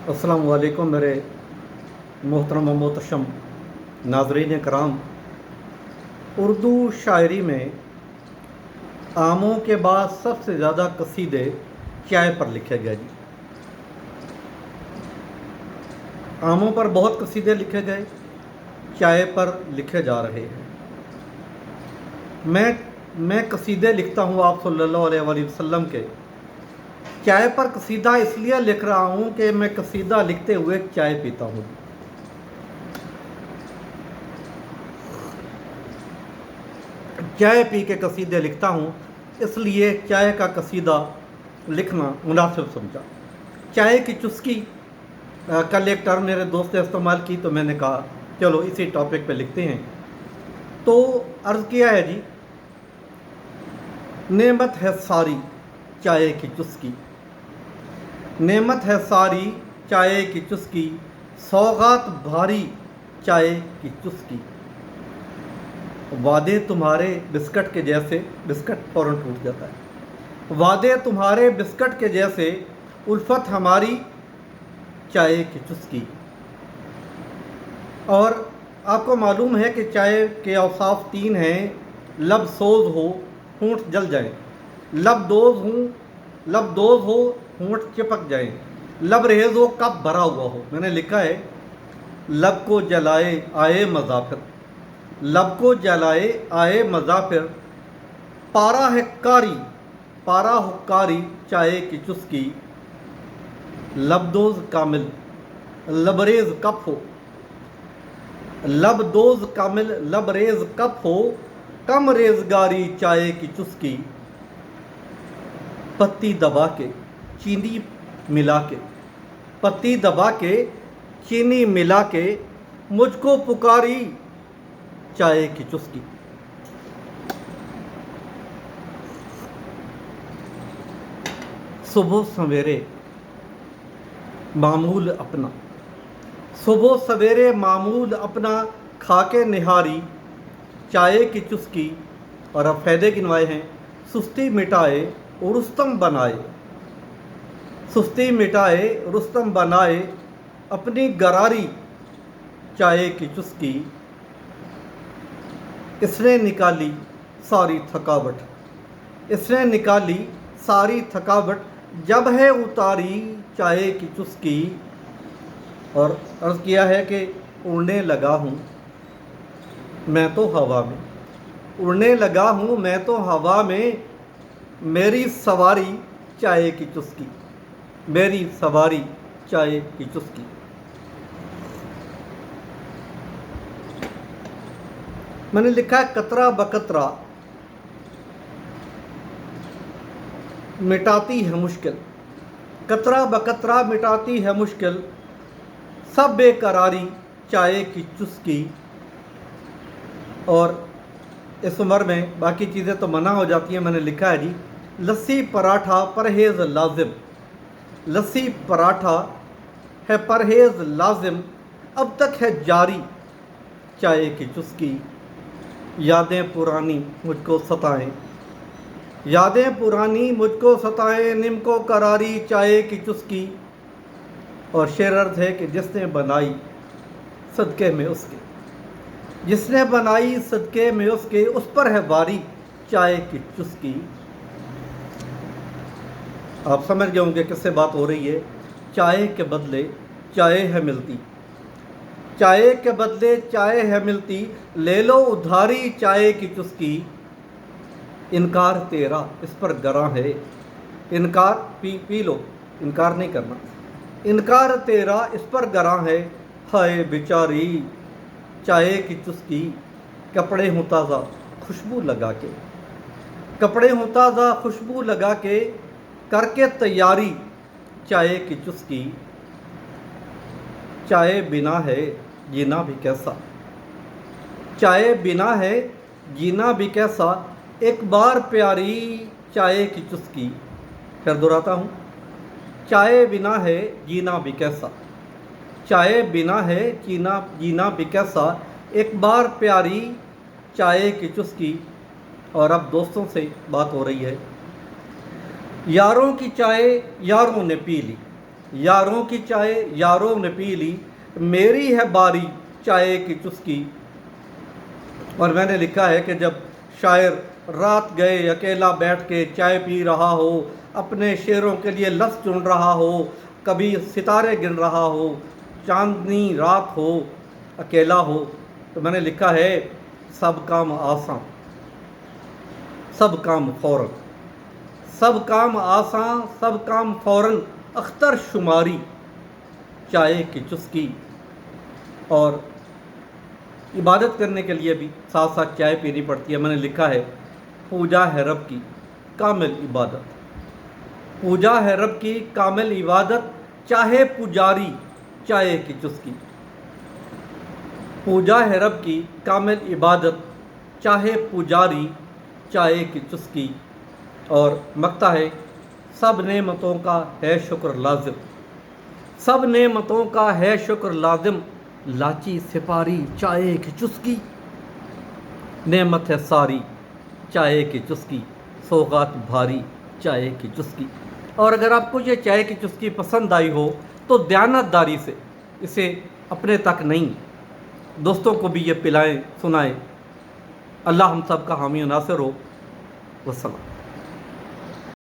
अस्सलाम वालेकुम मेरे मोहतरम व मोहतशम नाज़रीन कराम। उर्दू शायरी में आमों के बाद सबसे ज़्यादा कसीदे चाय पर लिखे गए जी। आमों पर बहुत कसीदे लिखे गए, चाय पर लिखे जा रहे हैं। मैं कसीदे लिखता हूँ आप सल्लल्लाहु अलैहि वसल्लम के। चाय पर कसीदा इसलिए लिख रहा हूँ कि मैं कसीदा लिखते हुए चाय पीता हूँ। चाय पी के कसीदे लिखता हूँ, इसलिए चाय का कसीदा लिखना मुनासिब समझा। चाय की चुस्की कल एक टर्म मेरे दोस्त ने इस्तेमाल की, तो मैंने कहा चलो इसी टॉपिक पे लिखते हैं। तो अर्ज़ किया है जी, नेमत है सारी चाय की चुस्की, नेमत है सारी चाय की चुस्की, सौगात भारी चाय की चुस्की। वादे तुम्हारे बिस्कट के जैसे, बिस्कट फ़ौरन टूट जाता है। वादे तुम्हारे बिस्कट के जैसे, उल्फत हमारी चाय की चुस्की। और आपको मालूम है कि चाय के औसाफ 3 हैं। लब सोज हो, होंठ जल जाए। लबदोज हो, होंठ चिपक जाए। लबरेज हो, कप भरा हुआ हो। मैंने लिखा है, लब को जलाए आए मज़ाफिर, लब को जलाए आए मज़ाफिर, पारा है कारी, पारा हो कारी चाय की चुस्की। लबदोज कामिल, लबरेज कप हो, लबदोज कामिल लबरेज कप हो, कम रेजगारी चाय की चुस्की। पत्ती दबा के चीनी मिला के, पत्ती दबा के चीनी मिला के, मुझको पुकारी चाय की चुस्की। सुबह सवेरे मामूल अपना, सुबह सवेरे मामूल अपना, खाके निहारी चाय की चुस्की। और अब फ़ायदे गिनवाए हैं, सुस्ती मिटाए रुस्तम बनाए, सुस्ती मिटाए रुस्तम बनाए, अपनी गरारी चाय की चुस्की। इसने निकाली सारी थकावट, इसने निकाली सारी थकावट, जब है उतारी चाय की चुस्की। और अर्ज़ किया है कि उड़ने लगा हूँ मैं तो हवा में, उड़ने लगा हूँ मैं तो हवा में, मेरी सवारी चाय की चुस्की, मेरी सवारी चाय की चुस्की। मैंने लिखा है, कतरा बकतरा मिटाती है मुश्किल, कतरा बकतरा मिटाती है मुश्किल, सब बेकरारी चाय की चुस्की। और इस उम्र में बाकी चीज़ें तो मना हो जाती हैं। मैंने लिखा है जी, लस्सी पराठा परहेज़ लाजिम, लस्सी पराठा है परहेज़ लाजिम, अब तक है जारी चाय की चुस्की। यादें पुरानी मुझको सताएं, यादें पुरानी मुझको सताएं, निम्को करारी चाय की चुस्की। और शेर अर्थ है कि जिसने बनाई सदके में उसके, जिसने बनाई सदके में उसके, उस पर है वारी चाय की चुस्की। आप समझ गए होंगे किससे बात हो रही है। चाय के बदले चाय है मिलती, चाय के बदले चाय है मिलती, ले लो उधारी चाय की चुस्की। इनकार तेरा इस पर गरा है, इनकार पी लो, इनकार नहीं करना। इनकार तेरा इस पर गरा है, हाय बेचारी चाय की चुस्की। कपड़े हों ताज़ा खुशबू लगा के, कपड़े हों ताज़ा खुशबू लगा के, करके तैयारी चाय की चुस्की। चाय बिना है जीना भी कैसा, चाय बिना है जीना भी कैसा, एक बार प्यारी चाय की चुस्की। फिर दोहराता हूँ, चाय बिना है जीना भी कैसा, चाय बिना है जीना भी कैसा, एक बार प्यारी चाय की चुस्की। और अब दोस्तों से बात हो रही है। यारों की चाय यारों ने पी ली, यारों की चाय यारों ने पी ली, मेरी है बारी चाय की चुस्की। और मैंने लिखा है कि जब शायर रात गए अकेला बैठ के चाय पी रहा हो, अपने शेरों के लिए लफ्ज़ चुन रहा हो, कभी सितारे गिन रहा हो, चांदनी रात हो, अकेला हो, तो मैंने लिखा है सब काम आसान, सब काम फ़ौरन, सब काम आसान, सब काम फ़ौरन, अख्तर शुमारी चाय की चुस्की। और इबादत करने के लिए भी साथ साथ चाय पीनी पड़ती है। मैंने लिखा है पूजा है रब की कामिल इबादत, पूजा है रब की कामिल इबादत, चाहे पुजारी चाय की चुस्की। पूजा है रब की कामिल इबादत, चाहे पुजारी चाय की चुस्की। और मकता है सब नेमतों का है शुक्र लाजिम, सब नेमतों का है शुक्र लाजिम, लाची सिपारी चाय की चुस्की। नेमत है सारी चाय की चुस्की, सौगात भारी चाय की चुस्की। और अगर आपको ये चाय की चुस्की पसंद आई हो तो दयानतदारी से इसे अपने तक नहीं, दोस्तों को भी ये पिलाएं, सुनाएं। अल्लाह हम सब का हामी नासिर हो। वस्सलाम।